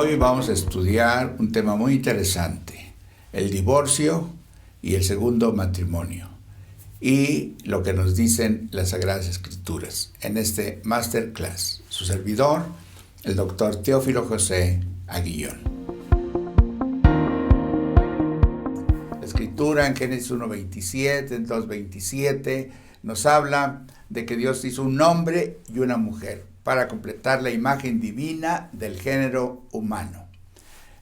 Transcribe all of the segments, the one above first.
Hoy vamos a estudiar un tema muy interesante, el divorcio y el segundo matrimonio, y lo que nos dicen las Sagradas Escrituras en este Masterclass. Su servidor, el doctor Teófilo José Aguillón. La Escritura en Génesis 1:27, en 2:27, nos habla de que Dios hizo un hombre y una mujer para completar la imagen divina del género humano.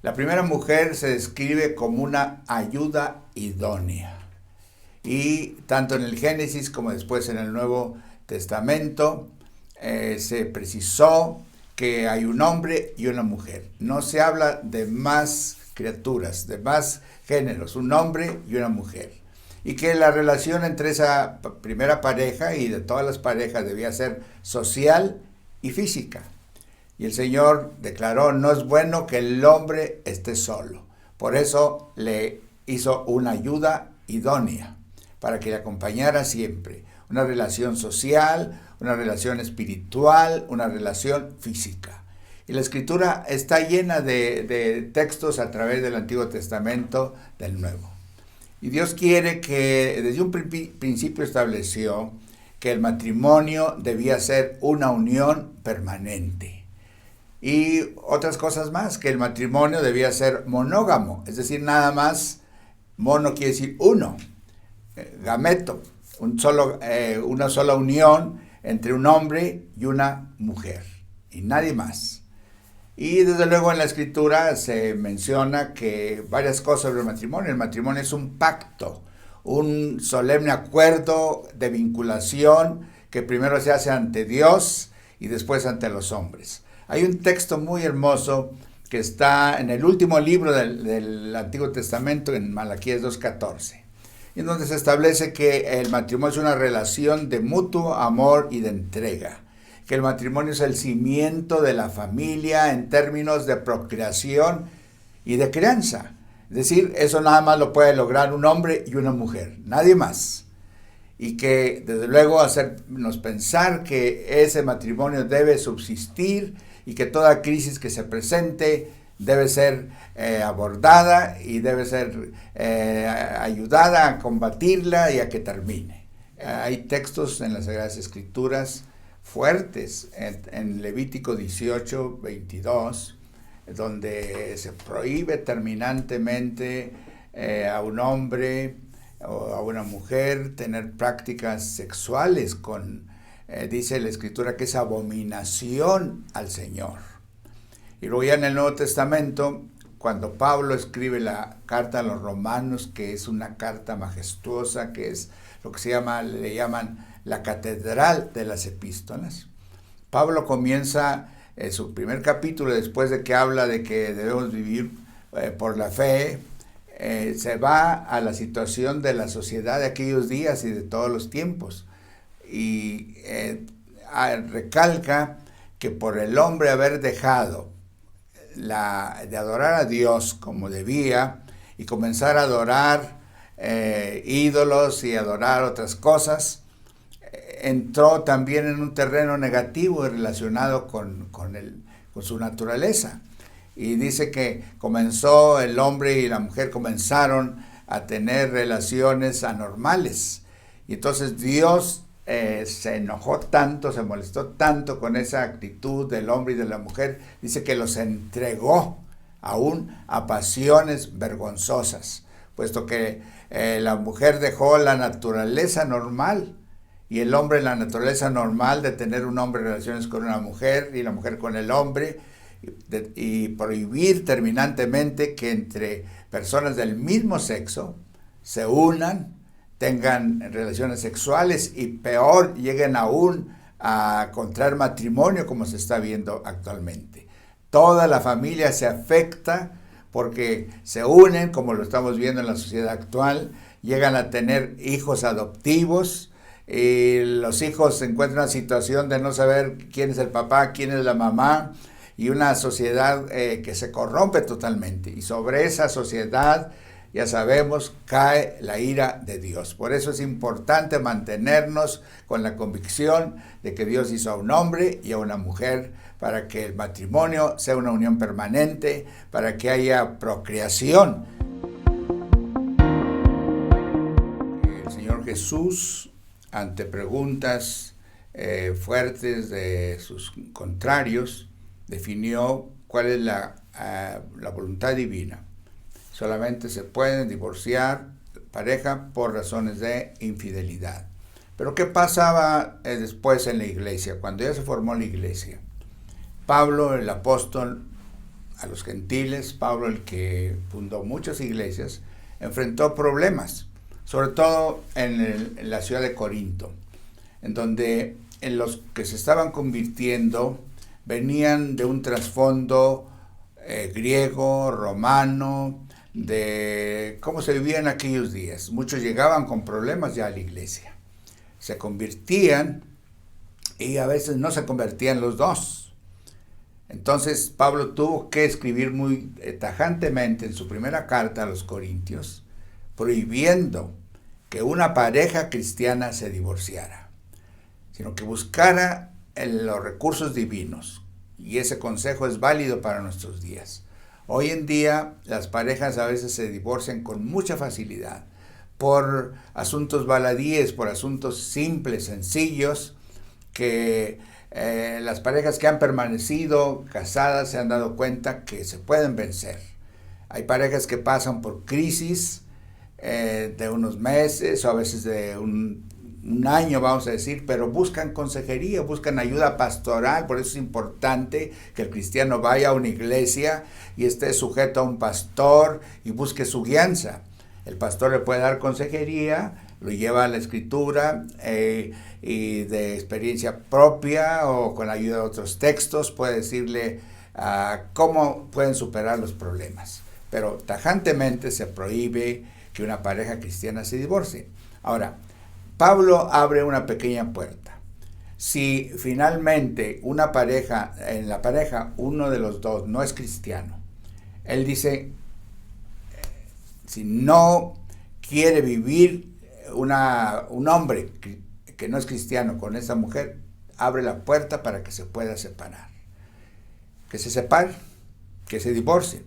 La primera mujer se describe como una ayuda idónea. Y tanto en el Génesis como después en el Nuevo Testamento se precisó que hay un hombre y una mujer. No se habla de más criaturas, de más géneros, un hombre y una mujer. Y que la relación entre esa primera pareja y de todas las parejas debía ser social y física. Y el Señor declaró: no es bueno que el hombre esté solo. Por eso le hizo una ayuda idónea para que le acompañara siempre. Una relación social, una relación espiritual, una relación física. Y la Escritura está llena de textos a través del Antiguo Testamento, del Nuevo. Y Dios quiere que, desde un principio estableció que el matrimonio debía ser una unión permanente. Y otras cosas más, que el matrimonio debía ser monógamo, es decir, nada más, mono quiere decir uno, gameto, una sola unión entre un hombre y una mujer, y nadie más. Y desde luego en la Escritura se menciona que varias cosas sobre el matrimonio. El matrimonio es un pacto, un solemne acuerdo de vinculación que primero se hace ante Dios y después ante los hombres. Hay un texto muy hermoso que está en el último libro del Antiguo Testamento, en Malaquías 2:14, en donde se establece que el matrimonio es una relación de mutuo amor y de entrega, que el matrimonio es el cimiento de la familia en términos de procreación y de crianza. Es decir, eso nada más lo puede lograr un hombre y una mujer, nadie más. Y que desde luego hacernos pensar que ese matrimonio debe subsistir y que toda crisis que se presente debe ser abordada y debe ser ayudada a combatirla y a que termine. Hay textos en las Sagradas Escrituras fuertes, en Levítico 18:22, donde se prohíbe terminantemente a un hombre o a una mujer tener prácticas sexuales dice la Escritura que es abominación al Señor. Y luego ya en el Nuevo Testamento, cuando Pablo escribe la carta a los Romanos, que es una carta majestuosa, que es lo que le llaman la catedral de las epístolas, Pablo comienza su primer capítulo, después de que habla de que debemos vivir por la fe, se va a la situación de la sociedad de aquellos días y de todos los tiempos, y recalca que por el hombre haber dejado de adorar a Dios como debía y comenzar a adorar ídolos y adorar otras cosas, entró también en un terreno negativo relacionado con su naturaleza. Y dice que el hombre y la mujer comenzaron a tener relaciones anormales. Y entonces Dios se enojó tanto, se molestó tanto con esa actitud del hombre y de la mujer, dice que los entregó aún a pasiones vergonzosas, puesto que la mujer dejó la naturaleza normal y el hombre la naturaleza normal de tener un hombre relaciones con una mujer y la mujer con el hombre, y prohibir terminantemente que entre personas del mismo sexo se unan, tengan relaciones sexuales y peor, lleguen aún a contraer matrimonio, como se está viendo actualmente. Toda la familia se afecta porque se unen, como lo estamos viendo en la sociedad actual, llegan a tener hijos adoptivos y los hijos se encuentran en una situación de no saber quién es el papá, quién es la mamá, y una sociedad que se corrompe totalmente. Y sobre esa sociedad ya sabemos, cae la ira de Dios. Por eso es importante mantenernos con la convicción de que Dios hizo a un hombre y a una mujer para que el matrimonio sea una unión permanente, para que haya procreación. El Señor Jesús, ante preguntas fuertes de sus contrarios, definió cuál es la voluntad divina. Solamente se pueden divorciar pareja por razones de infidelidad. Pero ¿qué pasaba después en la iglesia? Cuando ya se formó la iglesia, Pablo, el apóstol a los gentiles, Pablo, el que fundó muchas iglesias, enfrentó problemas, sobre todo en la ciudad de Corinto, en donde en los que se estaban convirtiendo venían de un trasfondo griego, romano, de cómo se vivía en aquellos días. Muchos llegaban con problemas ya a la iglesia. Se convertían y a veces no se convertían los dos. Entonces Pablo tuvo que escribir muy tajantemente en su primera carta a los Corintios, prohibiendo que una pareja cristiana se divorciara, sino que buscara los recursos divinos. Y ese consejo es válido para nuestros días. Hoy en día las parejas a veces se divorcian con mucha facilidad por asuntos baladíes, por asuntos simples, sencillos, que las parejas que han permanecido casadas se han dado cuenta que se pueden vencer. Hay parejas que pasan por crisis de unos meses o a veces de un año, vamos a decir, pero buscan consejería, buscan ayuda pastoral. Por eso es importante que el cristiano vaya a una iglesia y esté sujeto a un pastor y busque su guianza. El pastor le puede dar consejería, lo lleva a la escritura y de experiencia propia o con la ayuda de otros textos puede decirle cómo pueden superar los problemas. Pero tajantemente se prohíbe que una pareja cristiana se divorcie. Ahora, Pablo abre una pequeña puerta. Si finalmente en la pareja uno de los dos no es cristiano, él dice, si no quiere vivir un hombre que no es cristiano con esa mujer, abre la puerta para que se pueda separar. Que se separe, que se divorcie.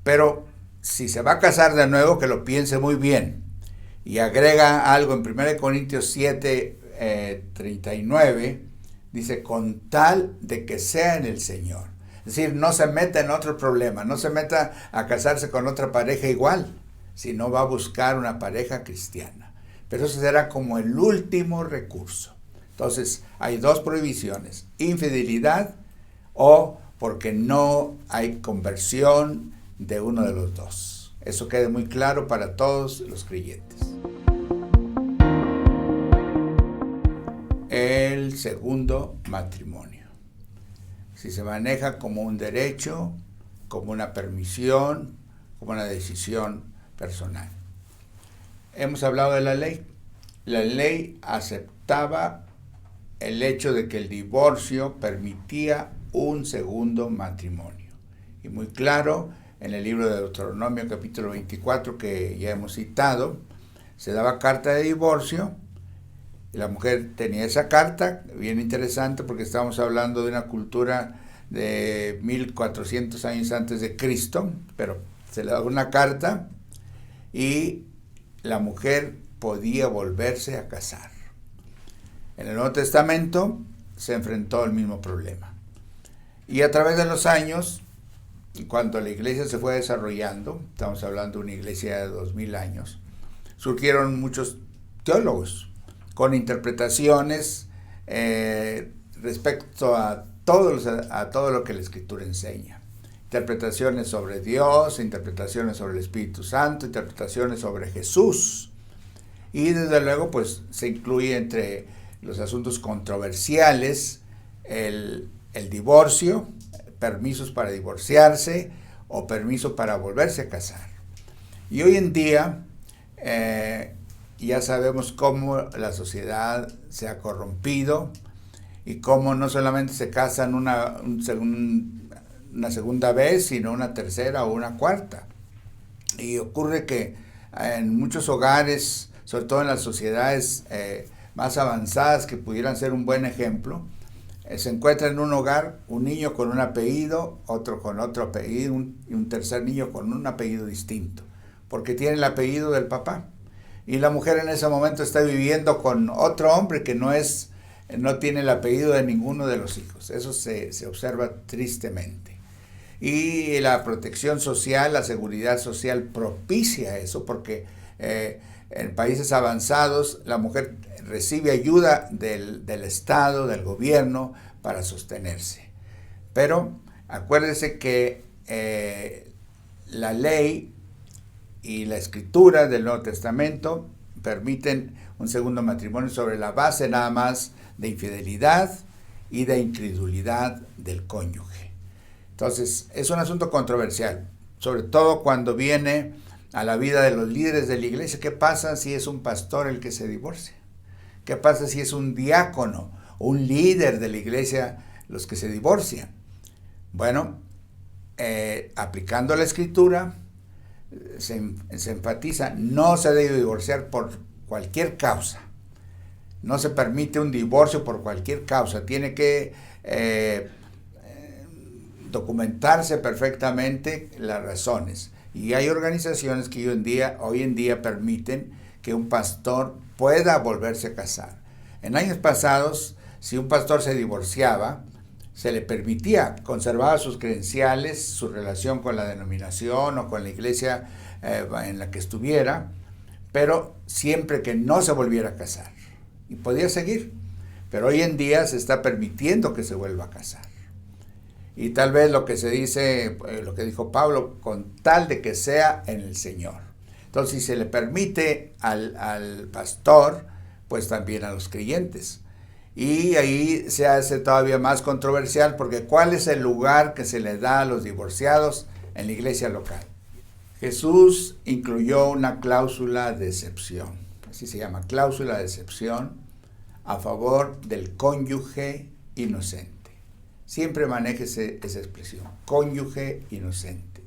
Pero si se va a casar de nuevo, que lo piense muy bien. Y agrega algo en 1 Corintios 7, 39, dice, con tal de que sea en el Señor. Es decir, no se meta en otro problema, no se meta a casarse con otra pareja igual, sino va a buscar una pareja cristiana. Pero eso será como el último recurso. Entonces, hay dos prohibiciones, infidelidad o porque no hay conversión de uno de los dos. Eso quede muy claro para todos los creyentes. El segundo matrimonio. Si se maneja como un derecho, como una permisión, como una decisión personal. Hemos hablado de la ley. La ley aceptaba el hecho de que el divorcio permitía un segundo matrimonio. Y muy claro, en el libro de Deuteronomio capítulo 24 que ya hemos citado, se daba carta de divorcio y la mujer tenía esa carta, bien interesante porque estamos hablando de una cultura de 1400 años antes de Cristo, pero se le daba una carta y la mujer podía volverse a casar. En el Nuevo Testamento se enfrentó al mismo problema. Y a través de los años, cuando la iglesia se fue desarrollando, estamos hablando de una iglesia de 2000 años, surgieron muchos teólogos con interpretaciones respecto a todo lo que la Escritura enseña. Interpretaciones sobre Dios, interpretaciones sobre el Espíritu Santo, interpretaciones sobre Jesús. Y desde luego, pues se incluye entre los asuntos controversiales el divorcio, permisos para divorciarse o permiso para volverse a casar. Y hoy en día ya sabemos cómo la sociedad se ha corrompido y cómo no solamente se casan una segunda vez, sino una tercera o una cuarta. Y ocurre que en muchos hogares, sobre todo en las sociedades más avanzadas que pudieran ser un buen ejemplo, se encuentra en un hogar un niño con un apellido, otro con otro apellido y un tercer niño con un apellido distinto, porque tiene el apellido del papá. Y la mujer en ese momento está viviendo con otro hombre que no tiene el apellido de ninguno de los hijos. Eso se observa tristemente. Y la protección social, la seguridad social propicia eso, porque en países avanzados la mujer recibe ayuda del Estado, del gobierno, para sostenerse. Pero acuérdese que la ley y la escritura del Nuevo Testamento permiten un segundo matrimonio sobre la base nada más de infidelidad y de incredulidad del cónyuge. Entonces, es un asunto controversial, sobre todo cuando viene a la vida de los líderes de la iglesia. ¿Qué pasa si es un pastor el que se divorcia? ¿Qué pasa si es un diácono o un líder de la iglesia los que se divorcian? Bueno, aplicando la escritura, se enfatiza, no se debe divorciar por cualquier causa. No se permite un divorcio por cualquier causa. Tiene que documentarse perfectamente las razones. Y hay organizaciones que hoy en día permiten que un pastor pueda volverse a casar. En años pasados, si un pastor se divorciaba, se le permitía, conservaba sus credenciales, su relación con la denominación o con la iglesia en la que estuviera, pero siempre que no se volviera a casar. Y podía seguir. Pero hoy en día se está permitiendo que se vuelva a casar. Y tal vez lo que se dice, lo que dijo Pablo, con tal de que sea en el Señor. Entonces, si se le permite al pastor, pues también a los creyentes. Y ahí se hace todavía más controversial, porque ¿cuál es el lugar que se le da a los divorciados en la iglesia local? Jesús incluyó una cláusula de excepción, así se llama, cláusula de excepción, a favor del cónyuge inocente. Siempre manéjese esa expresión, cónyuge inocente.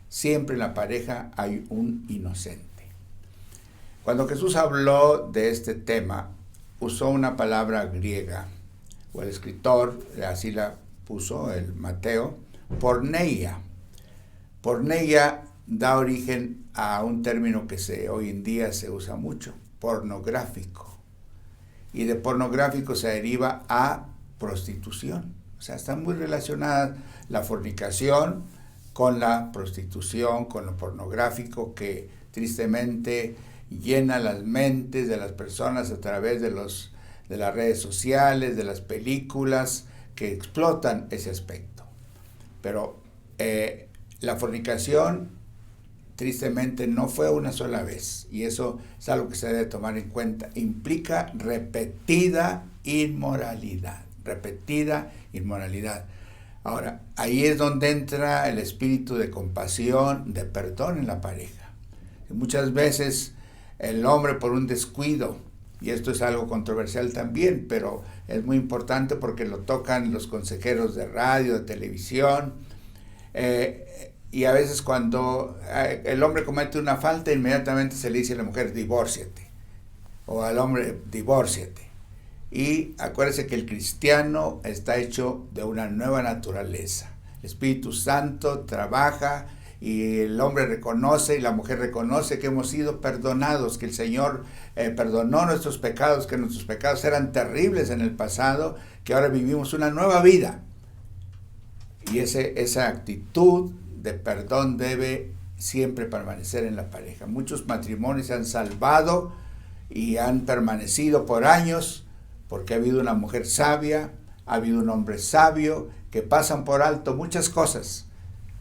Siempre en la pareja hay un inocente. Cuando Jesús habló de este tema, usó una palabra griega, o el escritor, así la puso, el Mateo, porneia. Porneia da origen a un término que hoy en día se usa mucho, pornográfico. Y de pornográfico se deriva a prostitución. O sea, están muy relacionadas la fornicación con la prostitución, con lo pornográfico que tristemente llena las mentes de las personas a través de las redes sociales, de las películas que explotan ese aspecto. Pero la fornicación tristemente no fue una sola vez, y eso es algo que se debe tomar en cuenta. Implica repetida inmoralidad. Ahora, ahí es donde entra el espíritu de compasión, de perdón en la pareja. Muchas veces el hombre, por un descuido, y esto es algo controversial también, pero es muy importante porque lo tocan los consejeros de radio, de televisión, y a veces cuando el hombre comete una falta, inmediatamente se le dice a la mujer, divórciate, o al hombre, divórciate. Y acuérdese que el cristiano está hecho de una nueva naturaleza. El Espíritu Santo trabaja y el hombre reconoce y la mujer reconoce que hemos sido perdonados, que el Señor perdonó nuestros pecados, que nuestros pecados eran terribles en el pasado, que ahora vivimos una nueva vida. Y esa actitud de perdón debe siempre permanecer en la pareja. Muchos matrimonios se han salvado y han permanecido por años porque ha habido una mujer sabia, ha habido un hombre sabio, que pasan por alto muchas cosas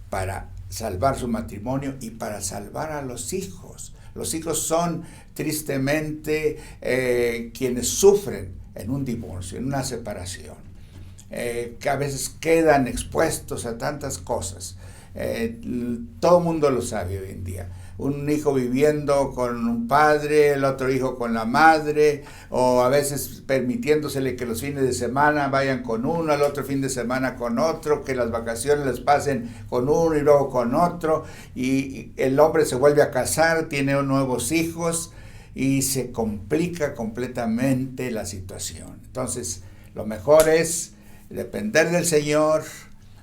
para salvar su matrimonio y para salvar a los hijos. Los hijos son tristemente quienes sufren en un divorcio, en una separación, que a veces quedan expuestos a tantas cosas. Todo el mundo lo sabe hoy en día. un hijo viviendo con un padre, el otro hijo con la madre, o a veces permitiéndosele que los fines de semana vayan con uno, al otro fin de semana con otro, que las vacaciones las pasen con uno y luego con otro, y el hombre se vuelve a casar, tiene nuevos hijos, y se complica completamente la situación. Entonces, lo mejor es depender del Señor,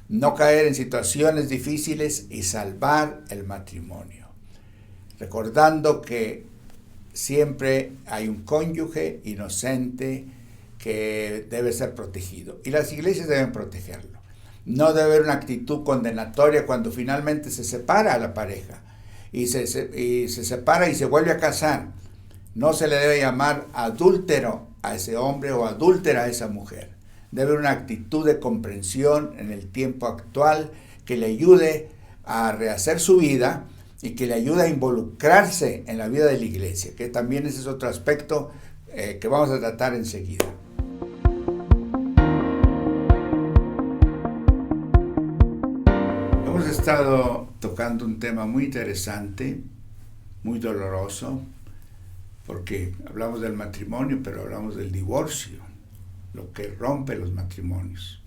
no caer en situaciones difíciles y salvar el matrimonio. Recordando que siempre hay un cónyuge inocente que debe ser protegido. Y las iglesias deben protegerlo. No debe haber una actitud condenatoria cuando finalmente se separa a la pareja y se separa y se vuelve a casar. No se le debe llamar adúltero a ese hombre o adúltera a esa mujer. Debe haber una actitud de comprensión en el tiempo actual que le ayude a rehacer su vida y que le ayude a involucrarse en la vida de la iglesia, que también ese es otro aspecto que vamos a tratar enseguida. Hemos estado tocando un tema muy interesante, muy doloroso, porque hablamos del matrimonio, pero hablamos del divorcio, lo que rompe los matrimonios.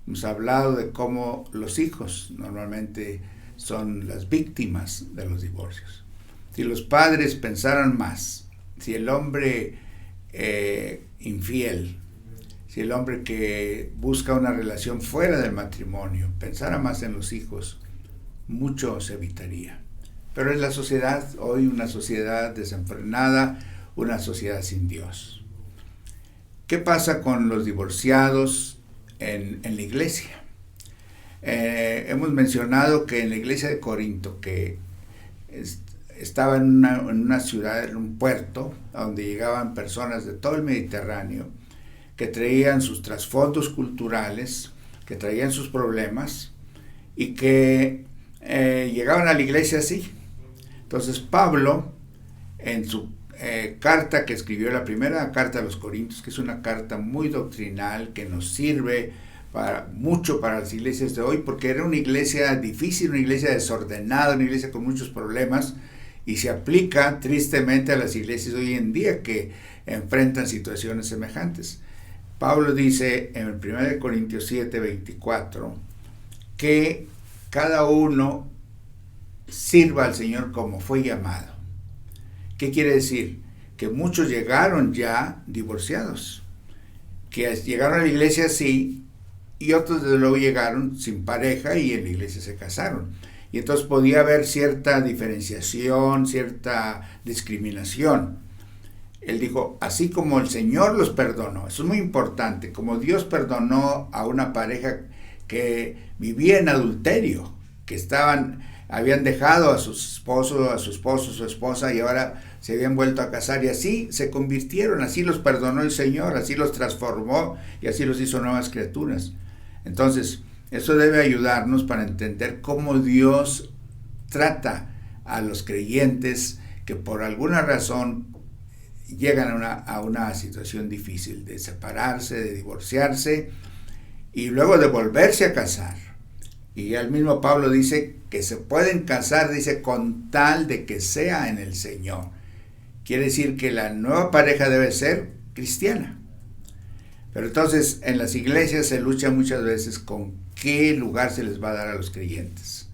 Hemos hablado de cómo los hijos normalmente son las víctimas de los divorcios. Si los padres pensaran más, si el hombre infiel, si el hombre que busca una relación fuera del matrimonio pensara más en los hijos, mucho se evitaría. Pero en la sociedad, hoy una sociedad desenfrenada, una sociedad sin Dios. ¿Qué pasa con los divorciados en la iglesia? Hemos mencionado que en la iglesia de Corinto, que estaba en una ciudad, en un puerto, donde llegaban personas de todo el Mediterráneo, que traían sus trasfondos culturales, que traían sus problemas, y que llegaban a la iglesia así. Entonces Pablo, en su carta que escribió, la primera carta a los Corintios, que es una carta muy doctrinal, que nos sirve mucho para las iglesias de hoy, porque era una iglesia difícil, una iglesia desordenada, una iglesia con muchos problemas, y se aplica tristemente a las iglesias de hoy en día que enfrentan situaciones semejantes. Pablo dice en el 1 Corintios 7:24 que cada uno sirva al Señor como fue llamado. ¿Qué quiere decir? Que muchos llegaron ya divorciados, que llegaron a la iglesia así, y otros desde luego llegaron sin pareja y en la iglesia se casaron. Y entonces podía haber cierta diferenciación, cierta discriminación. Él dijo, así como el Señor los perdonó, eso es muy importante, como Dios perdonó a una pareja que vivía en adulterio, que habían dejado a su esposo, su esposa, y ahora se habían vuelto a casar, y así se convirtieron, así los perdonó el Señor, así los transformó, y así los hizo nuevas criaturas. Entonces, eso debe ayudarnos para entender cómo Dios trata a los creyentes que por alguna razón llegan a una situación difícil de separarse, de divorciarse, y luego de volverse a casar. Y el mismo Pablo dice que se pueden casar, dice, con tal de que sea en el Señor. Quiere decir que la nueva pareja debe ser cristiana. Pero entonces en las iglesias se lucha muchas veces con qué lugar se les va a dar a los creyentes,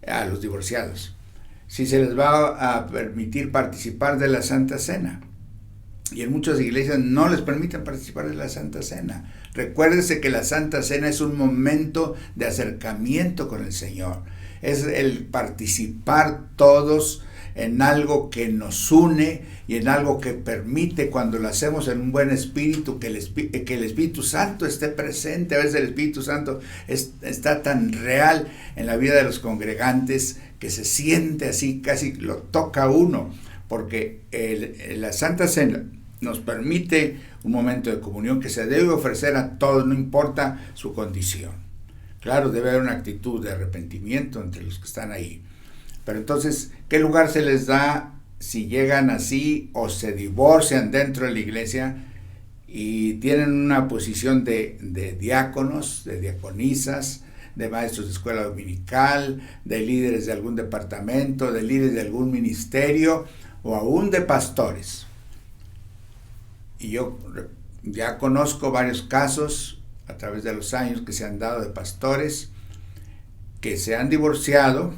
a los divorciados. Si se les va a permitir participar de la Santa Cena. Y en muchas iglesias no les permiten participar de la Santa Cena. Recuérdese que la Santa Cena es un momento de acercamiento con el Señor. Es el participar todos en algo que nos une y en algo que permite, cuando lo hacemos en un buen espíritu, que el Espíritu Santo esté presente. A veces el Espíritu Santo está tan real en la vida de los congregantes que se siente así, casi lo toca a uno, porque la Santa Cena nos permite un momento de comunión que se debe ofrecer a todos, no importa su condición. Claro, debe haber una actitud de arrepentimiento entre los que están ahí. Pero entonces, ¿qué lugar se les da si llegan así o se divorcian dentro de la iglesia y tienen una posición de diáconos, de diaconisas, de maestros de escuela dominical, de líderes de algún departamento, de líderes de algún ministerio o aún de pastores. Y yo ya conozco varios casos a través de los años que se han dado de pastores que se han divorciado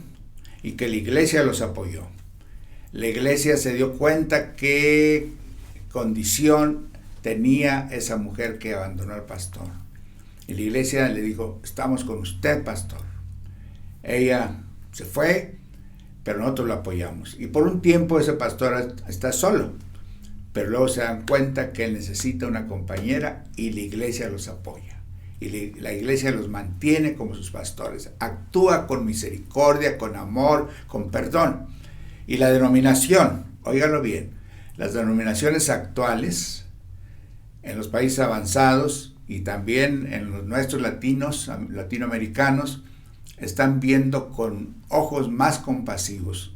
y que la iglesia los apoyó. La iglesia se dio cuenta qué condición tenía esa mujer que abandonó al pastor. Y la iglesia le dijo, estamos con usted, pastor. Ella se fue, pero nosotros la apoyamos. Y por un tiempo ese pastor está solo, pero luego se dan cuenta que él necesita una compañera y la iglesia los apoya. Y la iglesia los mantiene como sus pastores. Actúa con misericordia, con amor, con perdón. Y la denominación, óigalo bien, las denominaciones actuales en los países avanzados y también en los nuestros latinoamericanos están viendo con ojos más compasivos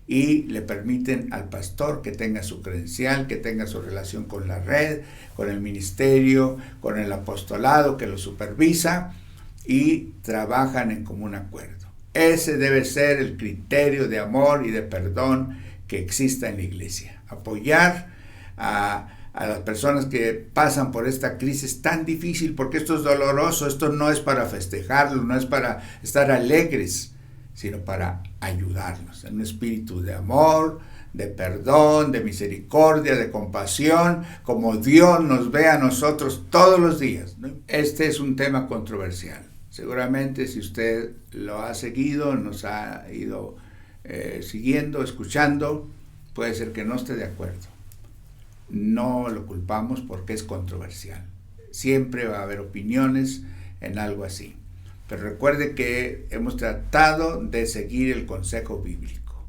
y le permiten al pastor que tenga su credencial, que tenga su relación con la red, con el ministerio, con el apostolado que lo supervisa y trabajan en común acuerdo. Ese debe ser el criterio de amor y de perdón que exista en la iglesia. Apoyar a las personas que pasan por esta crisis tan difícil, porque esto es doloroso, esto no es para festejarlo, no es para estar alegres, sino para ayudarnos en un espíritu de amor, de perdón, de misericordia, de compasión, como Dios nos ve a nosotros todos los días, ¿no? Este es un tema controversial. Seguramente si usted lo ha seguido, nos ha ido siguiendo, escuchando, puede ser que no esté de acuerdo. No lo culpamos porque es controversial. Siempre va a haber opiniones en algo así. Pero recuerde que hemos tratado de seguir el consejo bíblico,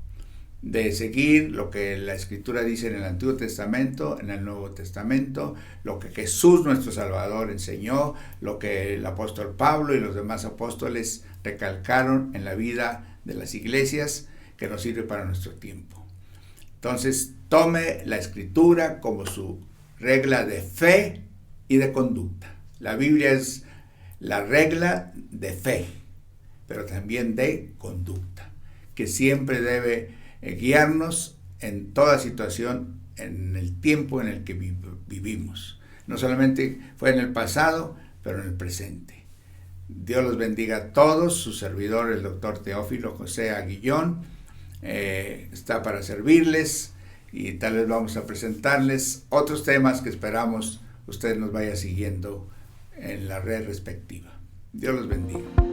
de seguir lo que la Escritura dice en el Antiguo Testamento, en el Nuevo Testamento, lo que Jesús nuestro Salvador enseñó, lo que el apóstol Pablo y los demás apóstoles recalcaron en la vida de las iglesias, que nos sirve para nuestro tiempo. Entonces, tome la Escritura como su regla de fe y de conducta. La Biblia es la regla de fe, pero también de conducta, que siempre debe guiarnos en toda situación, en el tiempo en el que vivimos. No solamente fue en el pasado, pero en el presente. Dios los bendiga a todos. Su servidor, el doctor Teófilo José Aguillón, está para servirles y tal vez vamos a presentarles otros temas que esperamos usted nos vaya siguiendo en la red respectiva. Dios los bendiga.